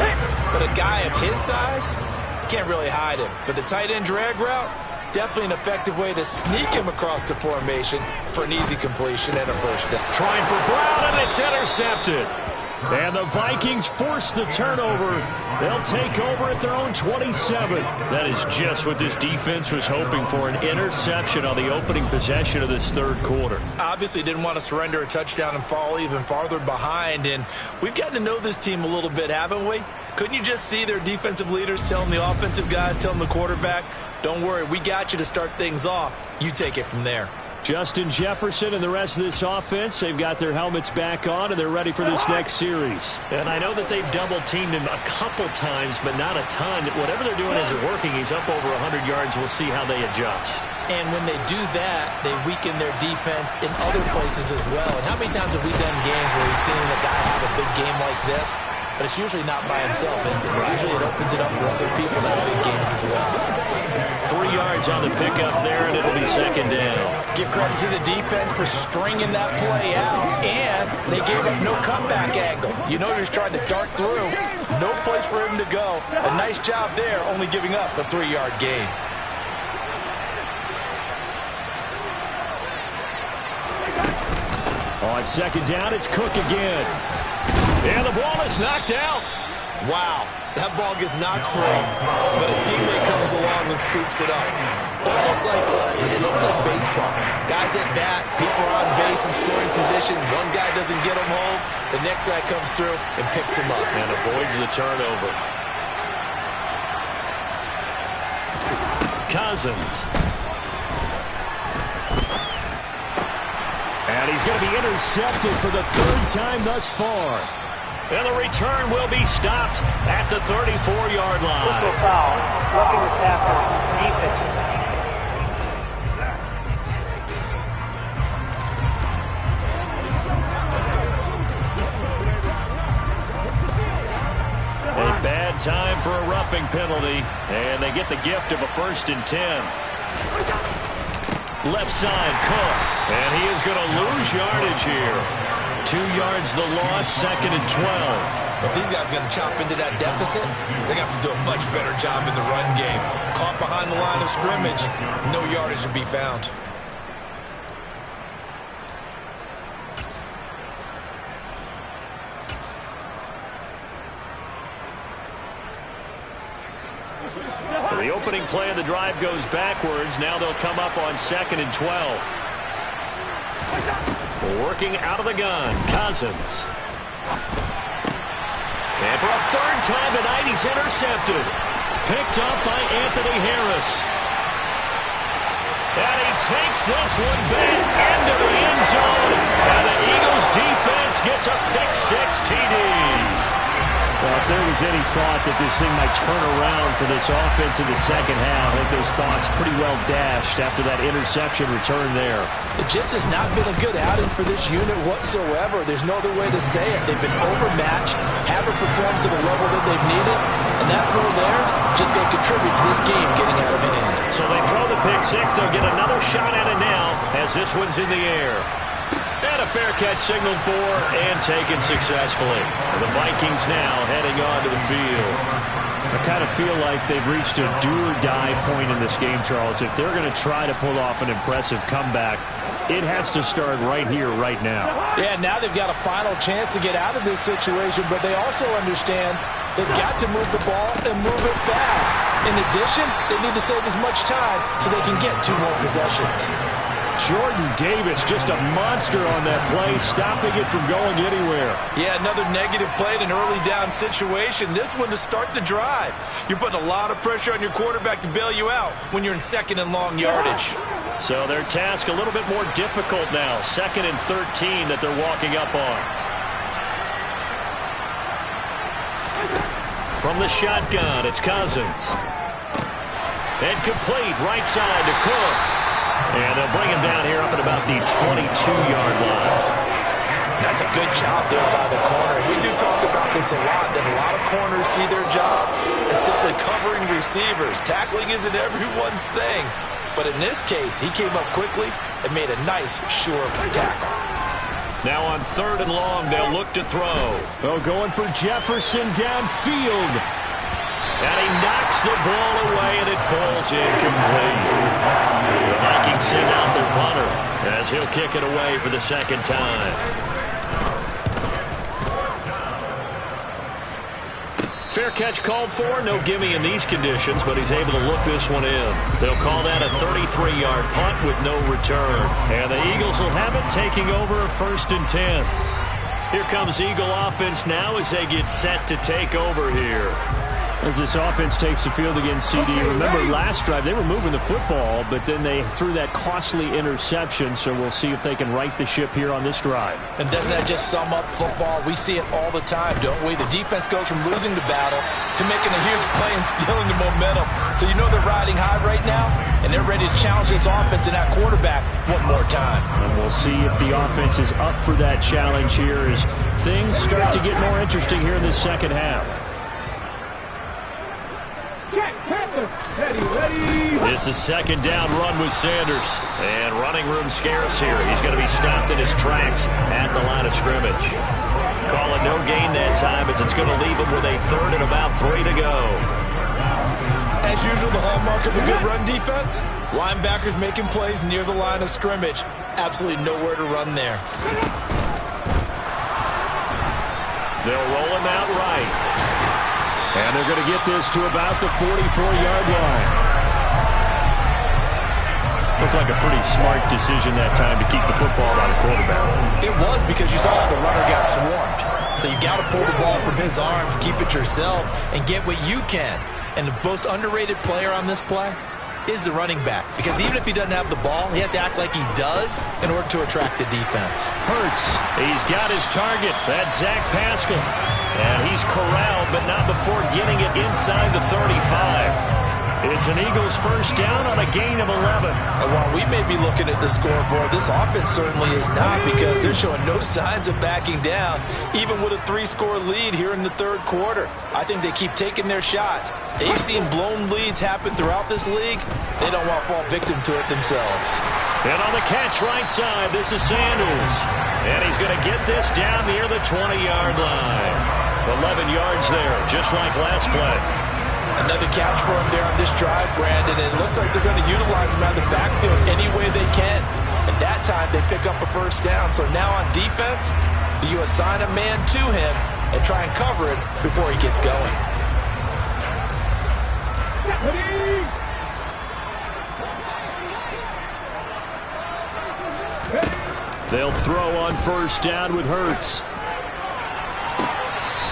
but a guy of his size, you can't really hide him. But the tight end drag route, definitely an effective way to sneak him across the formation for an easy completion and a first down. Trying for Brown, and it's intercepted. And the Vikings force the turnover. They'll take over at their own 27. That is just what this defense was hoping for, an interception on the opening possession of this third quarter. Obviously didn't want to surrender a touchdown and fall even farther behind, and we've gotten to know this team a little bit, haven't we? Couldn't you just see their defensive leaders telling the offensive guys, telling the quarterback, don't worry, we got you to start things off. You take it from there. Justin Jefferson and the rest of this offense, they've got their helmets back on, and they're ready for this next series. And I know that they've double-teamed him a couple times, but not a ton. Whatever they're doing isn't working. He's up over 100 yards. We'll see how they adjust. And when they do that, they weaken their defense in other places as well. And how many times have we done games where we've seen a guy have a big game like this? But it's usually not by himself, is it? Usually it opens it up for other people to have big games as well. 3 yards on the pickup there, and it'll be second down. Give credit to the defense for stringing that play out, and they gave up no comeback angle. You know, he's trying to dart through. No place for him to go. A nice job there, only giving up a 3-yard gain. On second down, it's Cook again. And the ball is knocked out. Wow, that ball gets knocked free, but a teammate comes along and scoops it up. It's almost like baseball. Guys at bat, people are on base in scoring position. One guy doesn't get him home, the next guy comes through and picks him up. And avoids the turnover. Cousins. And he's going to be intercepted for the third time thus far. And the return will be stopped at the 34-yard line. Personal foul. Roughing the tackle. Defense. A bad time for a roughing penalty, and they get the gift of a 1st and 10. Left side, Cook, and he is going to lose yardage here. 2 yards the loss, 2nd and 12. If these guys are going to chop into that deficit, they're going to have to do a much better job in the run game. Caught behind the line of scrimmage, no yardage to be found. So the opening play of the drive goes backwards. Now they'll come up on 2nd and 12. Working out of the gun, Cousins. And for a third time tonight, he's intercepted. Picked up by Anthony Harris. And he takes this one back into the end zone. And the Eagles defense gets a pick-6 TD. Well, if there was any thought that this thing might turn around for this offense in the second half, I think those thoughts pretty well dashed after that interception return there. It just has not been a good outing for this unit whatsoever. There's no other way to say it. They've been overmatched, haven't performed to the level that they've needed, and that throw there just going to contribute to this game getting out of hand. So they throw the pick-6. They'll get another shot at it now as this one's in the air. And a fair catch signaled for and taken successfully. The Vikings now heading on to the field. I kind of feel like they've reached a do-or-die point in this game, Charles. If they're going to try to pull off an impressive comeback, it has to start right here, right now. Yeah, now they've got a final chance to get out of this situation, but they also understand they've got to move the ball and move it fast. In addition, they need to save as much time so they can get 2 more possessions. Jordan Davis, just a monster on that play, stopping it from going anywhere. Yeah, another negative play in an early down situation. This one to start the drive. You're putting a lot of pressure on your quarterback to bail you out when you're in 2nd and long yardage. So their task a little bit more difficult now. 2nd and 13 that they're walking up on. From the shotgun, it's Cousins. And complete right side to Cook. And they'll bring him down here up at about the 22-yard line. That's a good job there by the corner. We do talk about this a lot, that a lot of corners see their job as simply covering receivers. Tackling isn't everyone's thing. But in this case, he came up quickly and made a nice, sure tackle. Now on 3rd and long, they'll look to throw. Oh, going for Jefferson downfield. And he knocks the ball away, and it falls incomplete. The Vikings send out their punter as he'll kick it away for the second time. Fair catch called for. No gimme in these conditions, but he's able to look this one in. They'll call that a 33-yard punt with no return. And the Eagles will have it, taking over a 1st and 10. Here comes Eagle offense now as they get set to take over here. As this offense takes the field against CD, remember last drive they were moving the football, but then they threw that costly interception, so we'll see if they can right the ship here on this drive. And doesn't that just sum up football? We see it all the time, don't we? The defense goes from losing the battle to making a huge play and stealing the momentum. So you know they're riding high right now, and they're ready to challenge this offense and that quarterback one more time. And we'll see if the offense is up for that challenge here as things start to get more interesting here in this second half. It's a 2nd down run with Sanders. And running room scarce here. He's going to be stopped in his tracks at the line of scrimmage. Call it no gain that time as it's going to leave him with a 3rd and about 3 to go. As usual, the hallmark of a good run defense, linebackers making plays near the line of scrimmage. Absolutely nowhere to run there. They'll roll him out right. And they're going to get this to about the 44-yard line. Looked like a pretty smart decision that time to keep the football on the quarterback. It was, because you saw how the runner got swarmed. So you got to pull the ball from his arms, keep it yourself, and get what you can. And the most underrated player on this play is the running back. Because even if he doesn't have the ball, he has to act like he does in order to attract the defense. Hurts. He's got his target. That's Zach Pascal. And he's corralled, but not before getting it inside the 35. It's an Eagles 1st down on a gain of 11. And while we may be looking at the scoreboard, this offense certainly is not, because they're showing no signs of backing down, even with a 3-score lead here in the 3rd quarter. I think they keep taking their shots. They've seen blown leads happen throughout this league. They don't want to fall victim to it themselves. And on the catch right side, this is Sanders. And he's going to get this down near the 20-yard line. 11 yards there, just like last play. Another catch for him there on this drive, Brandon. And it looks like they're going to utilize him out of the backfield any way they can. And that time they pick up a 1st down. So now on defense, do you assign a man to him and try and cover it before he gets going? They'll throw on 1st down with Hurts.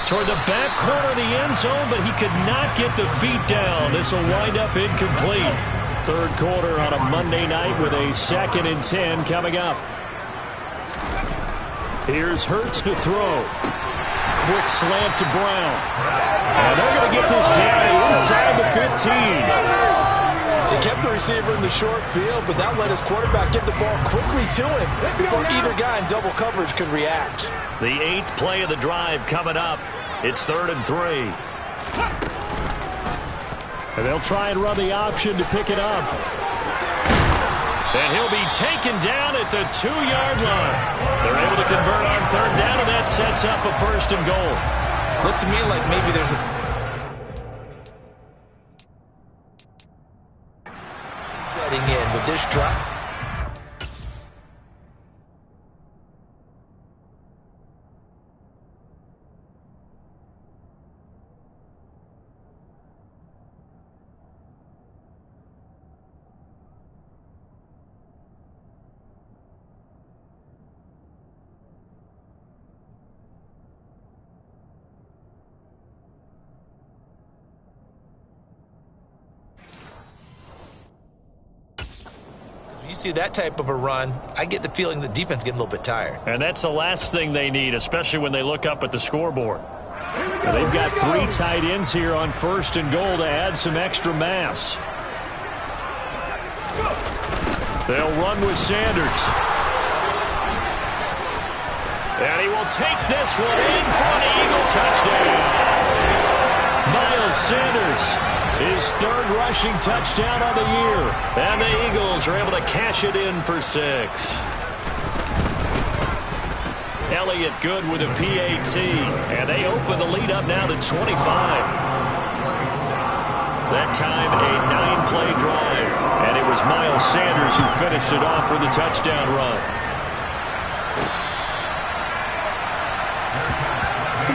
Toward the back corner of the end zone, but he could not get the feet down. This will wind up incomplete. 3rd quarter on a Monday night with a 2nd and 10 coming up. Here's Hurts to throw. Quick slant to Brown. And they're going to get this down inside the 15. They kept the receiver in the short field, but that let his quarterback get the ball quickly to him before either guy in double coverage could react. The 8th play of the drive coming up. It's 3rd and 3. And they'll try and run the option to pick it up. And he'll be taken down at the 2-yard line. They're able to convert on 3rd down, and that sets up a 1st and goal. Looks to me like maybe there's a setting in with this drop. You see that type of a run, I get the feeling the defense getting a little bit tired. And that's the last thing they need, especially when they look up at the scoreboard. And they've got 3 tight ends here on 1st and goal to add some extra mass. They'll run with Sanders. And he will take this one in for an Eagle touchdown. Miles Sanders, his third rushing touchdown of the year. And the Eagles are able to cash it in for 6. Elliott good with a PAT. And they open the lead up now to 25. That time a 9-play drive. And it was Miles Sanders who finished it off with a touchdown run.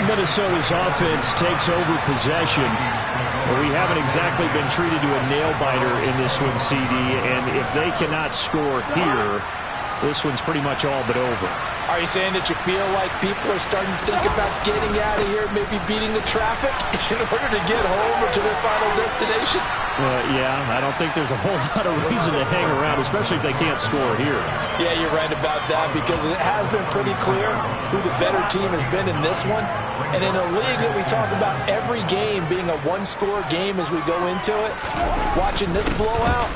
Minnesota's offense takes over possession. We haven't exactly been treated to a nail-biter in this one, CD. And if they cannot score here, this one's pretty much all but over. Are you saying that you feel like people are starting to think about getting out of here, maybe beating the traffic in order to get home or to their final destination? Yeah, I don't think there's a whole lot of reason to hang around, especially if they can't score here. Yeah, you're right about that, because it has been pretty clear who the better team has been in this one. And in a league that we talk about every game being a one-score game as we go into it, watching this blowout,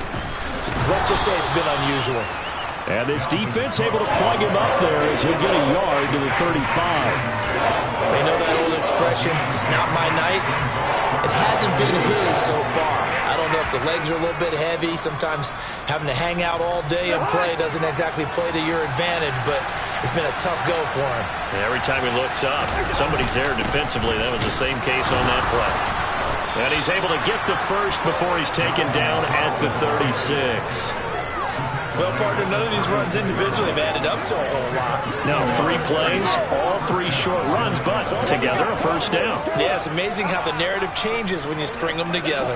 let's just say it's been unusual. And this defense able to plug him up there as he'll get a yard to the 35. They know that old expression, it's not my night. It hasn't been his so far. I don't know if the legs are a little bit heavy. Sometimes having to hang out all day and play doesn't exactly play to your advantage, but it's been a tough go for him. And every time he looks up, somebody's there defensively. That was the same case on that play. And he's able to get the first before he's taken down at the 36. Well, partner, none of these runs individually have added up to a whole lot. Now 3 plays, all 3 short runs, but together a first down. Yeah, it's amazing how the narrative changes when you string them together.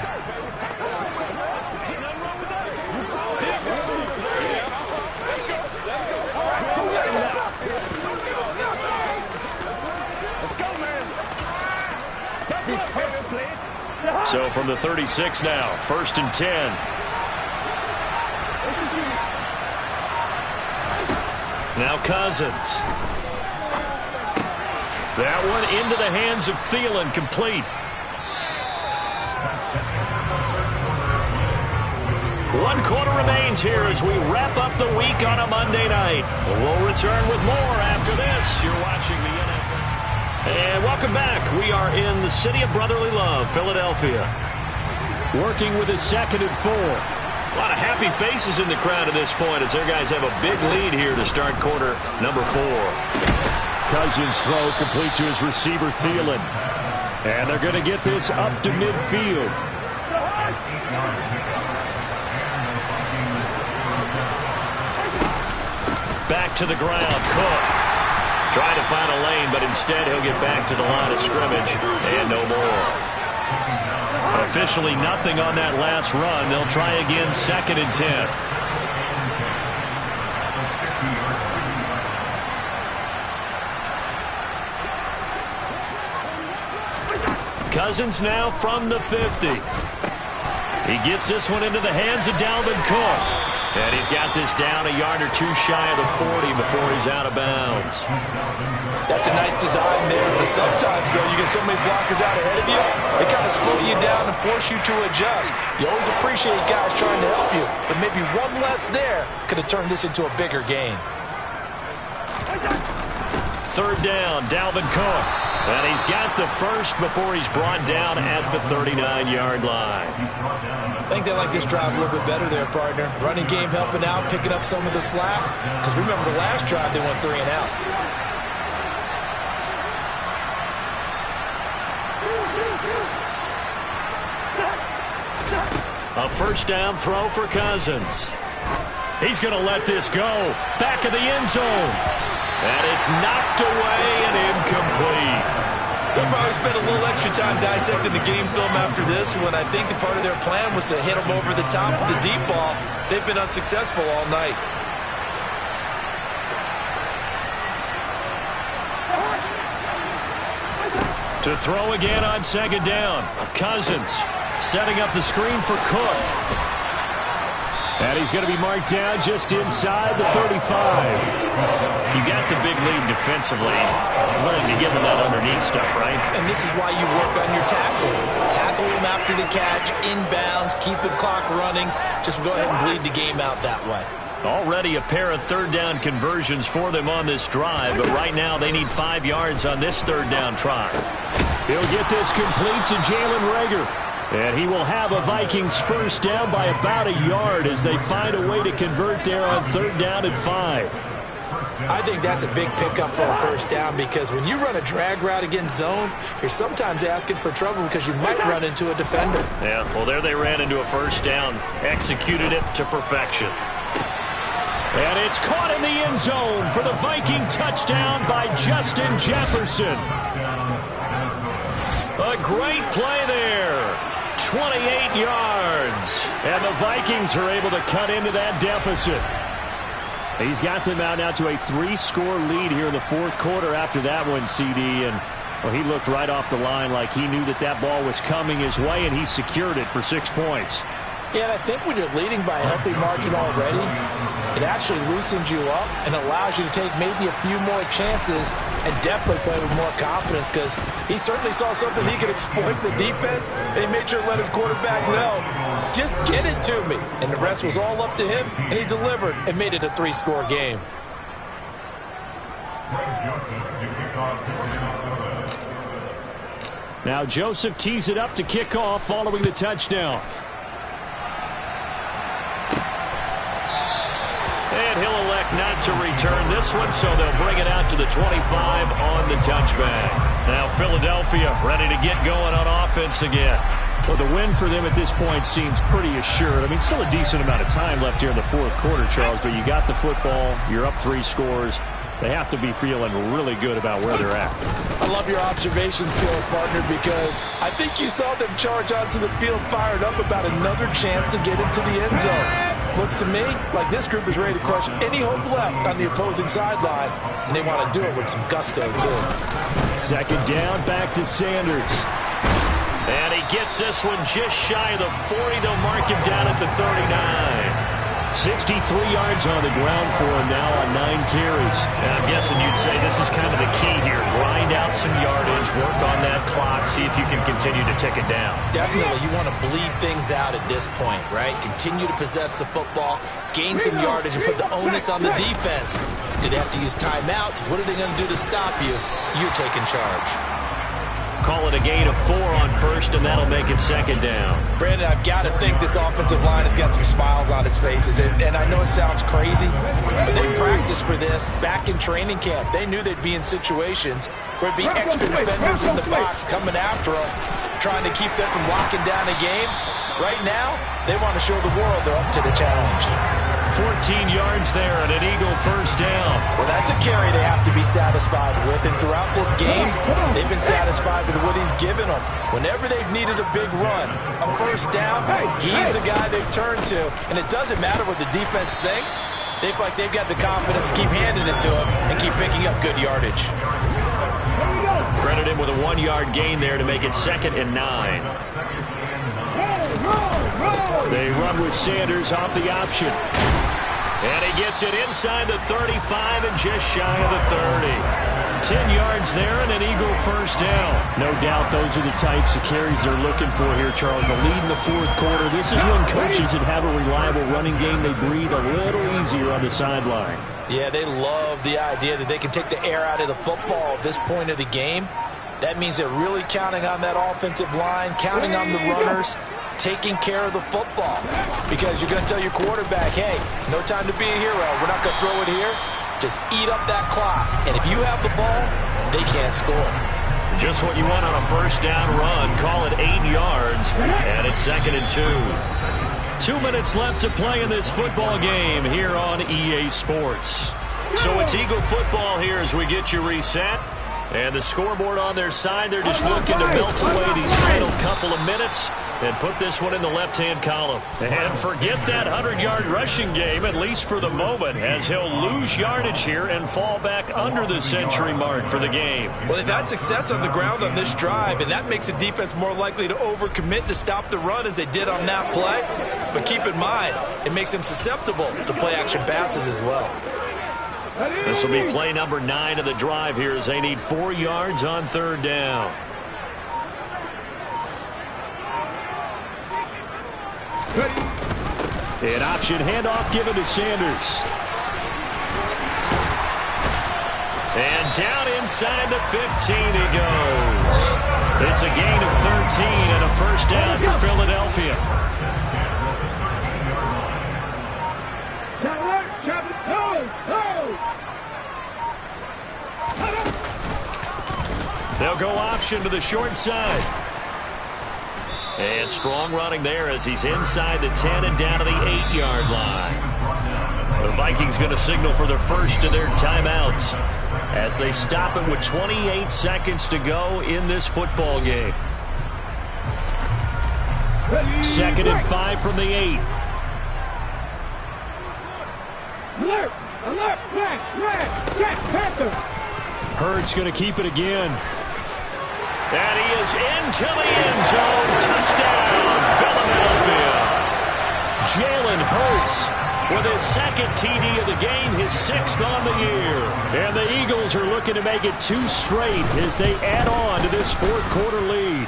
So from the 36 now, 1st and 10. Now Cousins. That one into the hands of Thielen, complete. 1 quarter remains here as we wrap up the week on a Monday night. We'll return with more after this. You're watching the NFL. And welcome back. We are in the city of brotherly love, Philadelphia. Working with a 2nd and 4. A lot of happy faces in the crowd at this point as their guys have a big lead here to start quarter number 4. Cousins throw complete to his receiver, Thielen. And they're going to get this up to midfield. Back to the ground, Cook. Trying to find a lane, but instead he'll get back to the line of scrimmage. And no more. Officially nothing on that last run. They'll try again, 2nd and 10. Cousins now from the 50. He gets this one into the hands of Dalvin Cook. And he's got this down a yard or 2 shy of the 40 before he's out of bounds. That's a nice design there, but sometimes, though, you get so many blockers out ahead of you, they kind of slow you down and force you to adjust. You always appreciate guys trying to help you, but maybe one less there could have turned this into a bigger gain. 3rd down, Dalvin Cook. And he's got the first before he's brought down at the 39-yard line. I think they like this drive a little bit better there, partner. Running game helping out, picking up some of the slack. Because remember the last drive, they went 3 and out. A 1st down throw for Cousins. He's going to let this go. Back of the end zone. And it's knocked away and incomplete. They'll probably spend a little extra time dissecting the game film after this when I think the part of their plan was to hit them over the top of the deep ball. They've been unsuccessful all night. To throw again on 2nd down. Cousins setting up the screen for Cook. And he's going to be marked down just inside the 35. You got the big lead defensively. Willing to give him that underneath stuff, right? And this is why you work on your tackling. Tackle him after the catch, inbounds, keep the clock running. Just go ahead and bleed the game out that way. Already a pair of third down conversions for them on this drive, but right now they need 5 yards on this third down try. He'll get this complete to Jalen Reagor. And he will have a Vikings first down by about a yard as they find a way to convert there on third down and 5. I think that's a big pickup for a first down because when you run a drag route against zone, you're sometimes asking for trouble because you might run into a defender. Yeah, well, there they ran into a first down, executed it to perfection. And it's caught in the end zone for the Viking touchdown by Justin Jefferson. A great play there. 28 yards. And the Vikings are able to cut into that deficit. He's got them out now to a 3-score lead here in the fourth quarter after that one, CD. And well, he looked right off the line like he knew that that ball was coming his way, and he secured it for 6 points. Yeah, and I think when you're leading by a healthy margin already, it actually loosens you up and allows you to take maybe a few more chances and definitely play with more confidence because he certainly saw something he could exploit in the defense, and he made sure to let his quarterback know, just get it to me. And the rest was all up to him, and he delivered and made it a 3-score game. Now Joseph tees it up to kick off following the touchdown. And he'll elect not to return this one, so they'll bring it out to the 25 on the touchback. Now Philadelphia ready to get going on offense again. Well, the win for them at this point seems pretty assured. I mean, still a decent amount of time left here in the fourth quarter, Charles, but you got the football, you're up 3 scores. They have to be feeling really good about where they're at. I love your observation skills, partner, because I think you saw them charge onto the field fired up about another chance to get into the end zone. Looks to me like this group is ready to crush any hope left on the opposing sideline, and they want to do it with some gusto, too. Second down, back to Sanders. And he gets this one just shy of the 40. They'll mark him down at the 39. 63 yards on the ground for him now on 9 carries. And I'm guessing you'd say this is kind of the key here. Grind out some yardage, work on that clock, see if you can continue to tick it down. Definitely, you want to bleed things out at this point, right? Continue to possess the football, gain some yardage, and put the onus on the defense. Do they have to use timeouts? What are they going to do to stop you? You're taking charge. Call it a gain of 4 on first, and that'll make it second down. Brandon, I've got to think this offensive line has got some smiles on its faces. And I know it sounds crazy, but they practiced for this back in training camp. They knew they'd be in situations where it'd be extra defenders in the box coming after them, trying to keep them from locking down a game. Right now, they want to show the world they're up to the challenge. 14 yards there and an Eagle first down. Well, that's a carry they have to be satisfied with. And throughout this game, they've been satisfied with what he's given them. Whenever they've needed a big run, a first down, he's the guy they've turned to. And it doesn't matter what the defense thinks. They feel like they've got the confidence to keep handing it to him and keep picking up good yardage. Credit him with a 1-yard gain there to make it second and 9. They run with Sanders off the option. And he gets it inside the 35 and just shy of the 30. 10 yards there and an Eagle first down. No doubt those are the types of carries they're looking for here, Charles. The lead in the fourth quarter. This is when coaches that have a reliable running game, they breathe a little easier on the sideline. Yeah, they love the idea that they can take the air out of the football at this point of the game. That means they're really counting on that offensive line, counting on the runners, taking care of the football. Because you're going to tell your quarterback, hey, no time to be a hero. We're not going to throw it here. Just eat up that clock. And if you have the ball, they can't score. Just what you want on a first down run. Call it 8 yards. And it's second and 2. 2 minutes left to play in this football game here on EA Sports. So it's Eagle football here as we get you reset. And the scoreboard on their side, they're just looking to melt away these final couple of minutes and put this one in the left-hand column. And forget that 100-yard rushing game, at least for the moment, as he'll lose yardage here and fall back under the century mark for the game. Well, they've had success on the ground on this drive, and that makes the defense more likely to overcommit to stop the run as they did on that play. But keep in mind, it makes them susceptible to play-action passes as well. This will be play number 9 of the drive here as they need 4 yards on third down. An option handoff given to Sanders. And down inside the 15 he goes. It's a gain of 13 and a first down for Philadelphia. They'll go option to the short side. And strong running there as he's inside the 10 and down to the 8-yard line. The Vikings going to signal for their first of their timeouts as they stop it with 28 seconds to go in this football game. 2nd and 5 from the 8. Alert! Alert! Flash! Panther! Hurts going to keep it again. And he is into the end zone. Touchdown, Philadelphia. Jalen Hurts with his second TD of the game, his 6th on the year. And the Eagles are looking to make it 2 straight as they add on to this 4th quarter lead.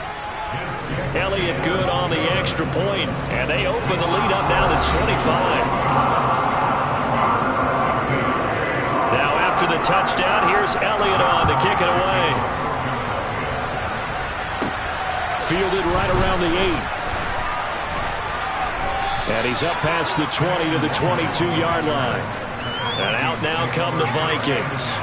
Elliott good on the extra point, and they open the lead up now to 25. Now after the touchdown, here's Elliott on to kick it away. Fielded right around the 8. And he's up past the 20 to the 22-yard line. And out now come the Vikings.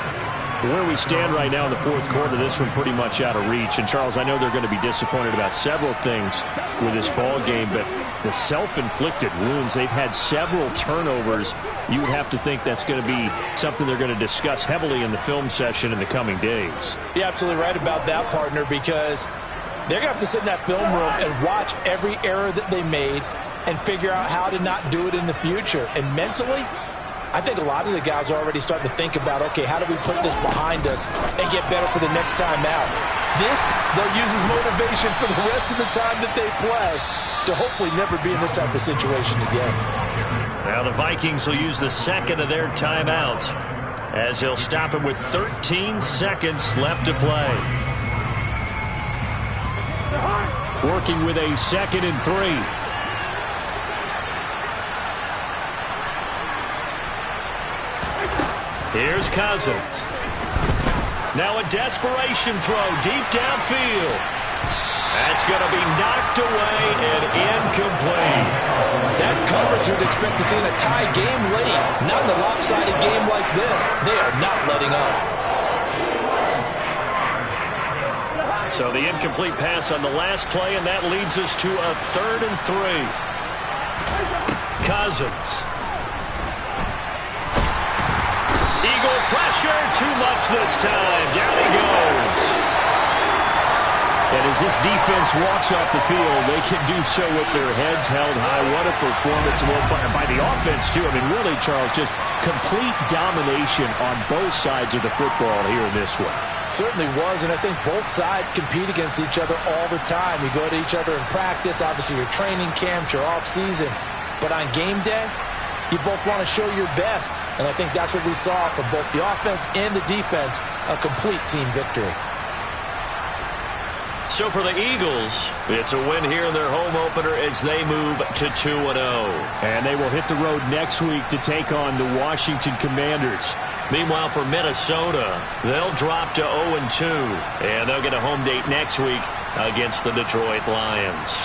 Where we stand right now in the 4th quarter, this one pretty much out of reach. And, Charles, I know they're going to be disappointed about several things with this ball game, but the self-inflicted wounds, they've had several turnovers. You would have to think that's going to be something they're going to discuss heavily in the film session in the coming days. You're absolutely right about that, partner, because they're going to have to sit in that film room and watch every error that they made and figure out how to not do it in the future. And mentally, I think a lot of the guys are already starting to think about, okay, how do we put this behind us and get better for the next time out? This, they'll use as motivation for the rest of the time that they play to hopefully never be in this type of situation again. Now the Vikings will use the 2nd of their timeouts as he'll stop it with 13 seconds left to play. Working with a 2nd and 3. Here's Cousins. Now a desperation throw deep downfield. That's going to be knocked away and incomplete. That's coverage you'd expect to see in a tie game late. Not in a lopsided game like this. They are not letting up. So the incomplete pass on the last play, and that leads us to a 3rd and 3. Cousins. Eagle pressure, too much this time. Down he goes. And as this defense walks off the field, they can do so with their heads held high. What a performance by the offense, too. I mean, really, Charles, just complete domination on both sides of the football here in this one. Certainly was, and I think both sides compete against each other all the time. You go to each other in practice, obviously your training camps, your off-season. But on game day, you both want to show your best. And I think that's what we saw from both the offense and the defense, a complete team victory. So for the Eagles, it's a win here in their home opener as they move to 2-0. And they will hit the road next week to take on the Washington Commanders. Meanwhile, for Minnesota, they'll drop to 0-2, and they'll get a home date next week against the Detroit Lions.